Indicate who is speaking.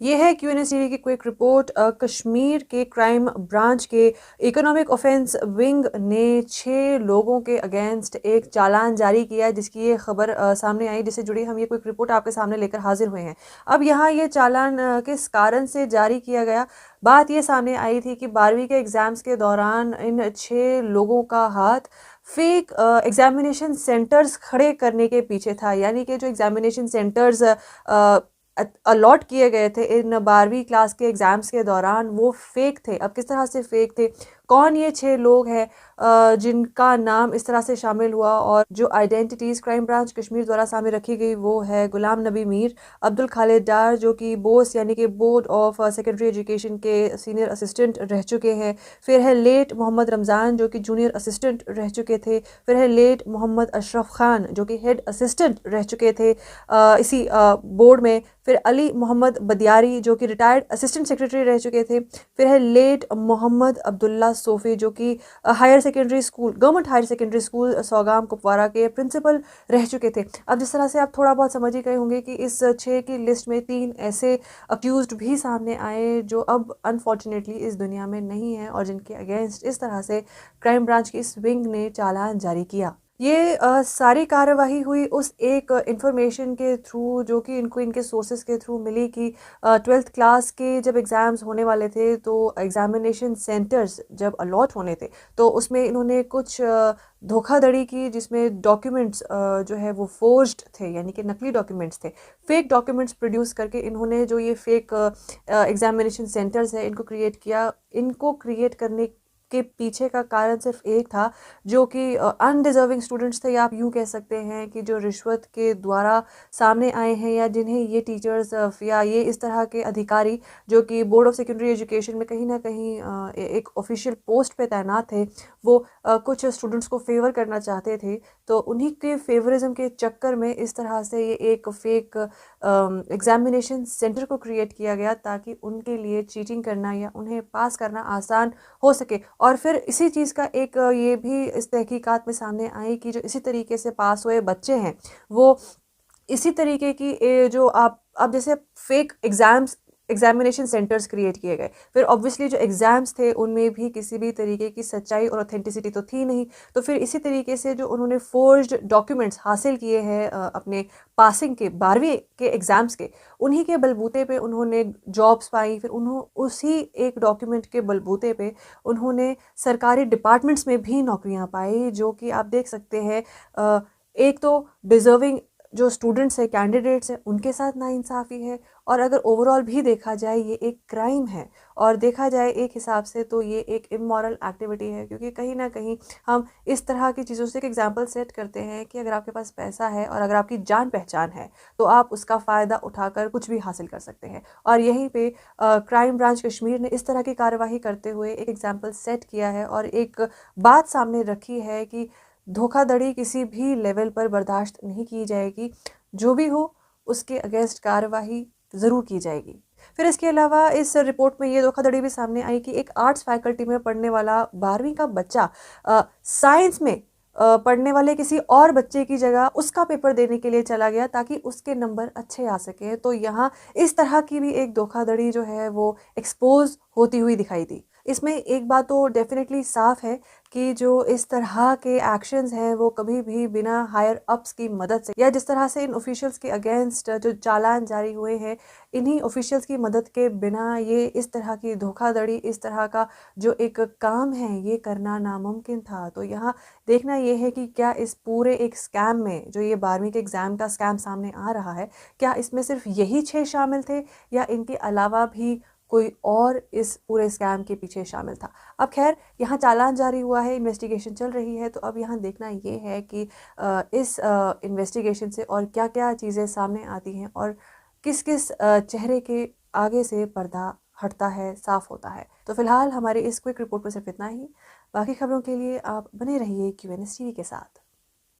Speaker 1: ये है क्यूएनएस टीवी की क्विक रिपोर्ट। कश्मीर के क्राइम ब्रांच के इकोनॉमिक ऑफेंस विंग ने 6 लोगों के अगेंस्ट एक चालान जारी किया है, जिसकी ये खबर सामने आई, जिससे जुड़ी हम ये क्विक रिपोर्ट आपके सामने लेकर हाजिर हुए हैं। अब यहाँ ये चालान किस कारण से जारी किया गया, बात ये सामने आई थी कि 12वीं के एग्जाम्स के दौरान इन 6 लोगों का हाथ फेक एग्जामिनेशन सेंटर्स खड़े करने के पीछे था। यानी कि जो एग्जामिनेशन सेंटर्स अलॉट किए गए थे इन 12वीं क्लास के एग्ज़ाम्स के दौरान, वो फेक थे। अब किस तरह से फेक थे, कौन ये 6 लोग हैं जिनका नाम इस तरह से शामिल हुआ, और जो आइडेंटिटीज़ क्राइम ब्रांच कश्मीर द्वारा सामने रखी गई वो है गुलाम नबी मीर, अब्दुल खालिद डार जो कि बोस यानी कि बोर्ड ऑफ सेकेंडरी एजुकेशन के सीनियर असिस्टेंट रह चुके हैं। फिर है लेट मोहम्मद रमज़ान जो कि जूनियर असिस्टेंट रह चुके थे। फिर है लेट मोहम्मद अशरफ खान जो कि हेड असिस्टेंट रह चुके थे इसी बोर्ड में। फिर अली मोहम्मद बदियारी जो कि रिटायर्ड असिस्टेंट सेक्रेटरी रह चुके थे। फिर है लेट मोहम्मद अब्दुल्ला सोफ़ी जो कि higher secondary school, government higher secondary school Saugam Kupwara के प्रिंसिपल रह चुके थे। अब जिस तरह से आप थोड़ा बहुत समझ ही गए होंगे कि इस 6 की लिस्ट में 3 ऐसे अक्यूज्ड भी सामने आए जो अब अनफॉर्चुनेटली इस दुनिया में नहीं है, और जिनके अगेंस्ट इस तरह से क्राइम ब्रांच की इस विंग ने चालान जारी किया। ये सारी कार्यवाही हुई उस एक इंफॉर्मेशन के थ्रू जो कि इनको इनके सोर्सेज के थ्रू मिली कि 12th क्लास के जब एग्ज़ाम्स होने वाले थे, तो एग्ज़ामिनेशन सेंटर्स जब अलॉट होने थे, तो उसमें इन्होंने कुछ धोखाधड़ी की, जिसमें डॉक्यूमेंट्स जो है वो फोर्ज्ड थे, यानी कि नकली डॉक्यूमेंट्स थे। फेक डॉक्यूमेंट्स प्रोड्यूस करके इन्होंने जो ये फेक एग्ज़ामिनेशन सेंटर्स है इनको क्रिएट किया। इनको क्रिएट करने के पीछे का कारण सिर्फ एक था, जो कि अनडिजर्विंग स्टूडेंट्स थे, या आप यूँ कह सकते हैं कि जो रिश्वत के द्वारा सामने आए हैं, या जिन्हें ये टीचर्स या ये इस तरह के अधिकारी जो कि बोर्ड ऑफ सेकेंडरी एजुकेशन में कहीं ना कहीं एक ऑफिशियल पोस्ट पे तैनात थे, वो कुछ स्टूडेंट्स को फेवर करना चाहते थे। तो उन्हीं के फेवरिज्म के चक्कर में इस तरह से ये एक फेक एग्जामिनेशन सेंटर को क्रिएट किया गया, ताकि उनके लिए चीटिंग करना या उन्हें पास करना आसान हो सके। और फिर इसी चीज़ का एक ये भी इस तहकीकात में सामने आई कि जो इसी तरीके से पास हुए बच्चे हैं, वो इसी तरीके की जो आप अब जैसे फेक एग्जामिनेशन सेंटर्स क्रिएट किए गए। फिर ऑब्वियसली जो एग्ज़ाम्स थे उनमें भी किसी भी तरीके की सच्चाई और ऑथेंटिसिटी तो थी नहीं। तो फिर इसी तरीके से जो उन्होंने फोर्ज्ड डॉक्यूमेंट्स हासिल किए हैं अपने पासिंग के 12वीं के एग्ज़ाम्स के, उन्हीं के बलबूते पे उन्होंने जॉब्स पाई। फिर उसी एक डॉक्यूमेंट के बलबूते पे उन्होंने सरकारी डिपार्टमेंट्स में भी नौकरियां पाई, जो कि आप देख सकते हैं एक तो डिज़र्विंग जो स्टूडेंट्स हैं, कैंडिडेट्स हैं, उनके साथ नाइंसाफ़ी है, और अगर ओवरऑल भी देखा जाए ये एक क्राइम है, और देखा जाए एक हिसाब से तो ये एक इमोरल एक्टिविटी है, क्योंकि कहीं ना कहीं हम इस तरह की चीज़ों से एक एग्जांपल सेट करते हैं कि अगर आपके पास पैसा है और अगर आपकी जान पहचान है, तो आप उसका फ़ायदा उठाकर कुछ भी हासिल कर सकते हैं। और यहीं पे क्राइम ब्रांच कश्मीर ने इस तरह की कार्यवाही करते हुए एक एग्जाम्पल सेट किया है, और एक बात सामने रखी है कि धोखाधड़ी किसी भी लेवल पर बर्दाश्त नहीं की जाएगी। जो भी हो उसके अगेंस्ट कार्रवाई ज़रूर की जाएगी। फिर इसके अलावा इस रिपोर्ट में ये धोखाधड़ी भी सामने आई कि एक आर्ट्स फैकल्टी में पढ़ने वाला 12वीं का बच्चा साइंस में पढ़ने वाले किसी और बच्चे की जगह उसका पेपर देने के लिए चला गया, ताकि उसके नंबर अच्छे आ सके। तो यहाँ इस तरह की भी एक धोखाधड़ी जो है वो एक्सपोज होती हुई दिखाई दी। इसमें एक बात तो डेफिनेटली साफ है कि जो इस तरह के एक्शंस हैं वो कभी भी बिना हायर अप्स की मदद से, या जिस तरह से इन ऑफिशियल्स के अगेंस्ट जो चालान जारी हुए हैं, इन्हीं ऑफिशियल्स की मदद के बिना ये इस तरह की धोखाधड़ी, इस तरह का जो एक काम है, ये करना नामुमकिन था। तो यहाँ देखना ये है कि क्या इस पूरे एक स्कैम में, जो ये 12वीं के एग्ज़ाम का स्कैम सामने आ रहा है, क्या इसमें सिर्फ यही 6 शामिल थे, या इनके अलावा भी कोई और इस पूरे स्कैम के पीछे शामिल था। अब खैर यहाँ चालान जारी हुआ है, इन्वेस्टिगेशन चल रही है, तो अब यहाँ देखना ये है कि इस इन्वेस्टिगेशन से और क्या क्या चीज़ें सामने आती हैं, और किस किस चेहरे के आगे से पर्दा हटता है, साफ होता है। तो फिलहाल हमारे इस क्विक रिपोर्ट पर सिर्फ इतना ही। बाकी खबरों के लिए आप बने रहिए क्यूएनएस टीवी के साथ।